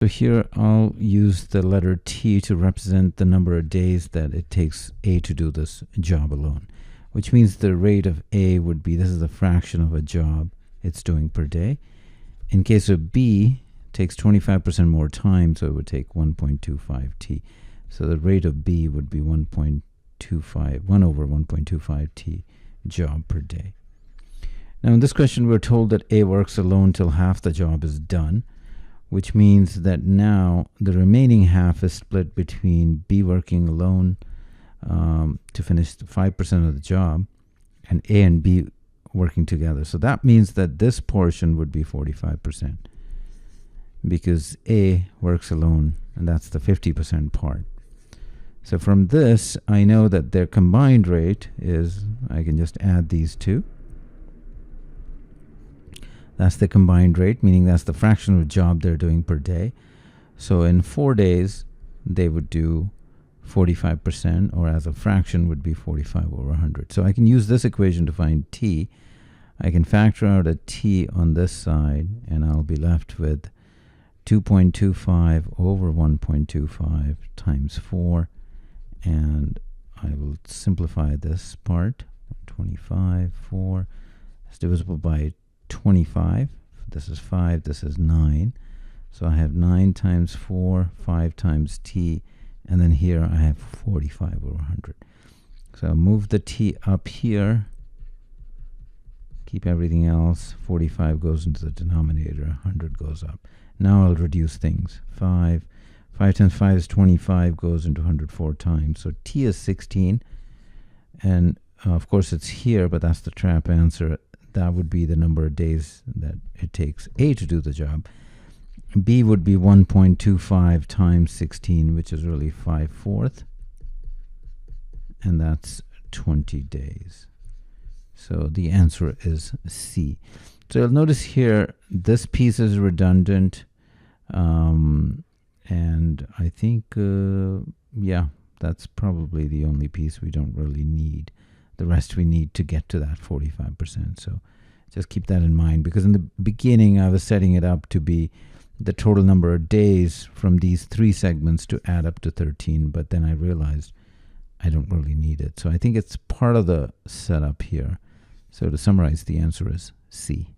So here I'll use the letter T to represent the number of days that it takes A to do this job alone, which means the rate of A would be, this is a fraction of a job it's doing per day. In case of B, it takes 25% more time, so it would take 1.25 T. So the rate of B would be 1 over 1.25 T job per day. Now in this question, we're told that A works alone till half the job is done, which means that now the remaining half is split between B working alone to finish 5% of the job, and A and B working together. So that means that this portion would be 45%, because A works alone, and that's the 50% part. So from this, I know that their combined rate is, I can just add these two. That's the combined rate, meaning that's the fraction of the job they're doing per day. So in 4 days, they would do 45%, or as a fraction would be 45 over 100. So I can use this equation to find T. I can factor out a T on this side, and I'll be left with 2.25 over 1.25 times 4. And I will simplify this part. 25, 4 is divisible by 25. This is 5, this is 9. So I have 9 times 4, 5 times T, and then here I have 45 over 100. So I'll move the T up here, keep everything else. 45 goes into the denominator, 100 goes up. Now I'll reduce things. 5 times 5 is 25, goes into 104 times. So T is 16, and of course it's here, but that's the trap answer. That would be the number of days that it takes A to do the job. B would be 1.25 times 16, which is really 5/4, and that's 20 days. So the answer is C. So you'll notice here, this piece is redundant, and I think, yeah, that's probably the only piece we don't really need. The rest we need to get to that 45%. So just keep that in mind, because in the beginning I was setting it up to be the total number of days from these 3 segments to add up to 13, but then I realized I don't really need it. So I think it's part of the setup here. So to summarize, the answer is C.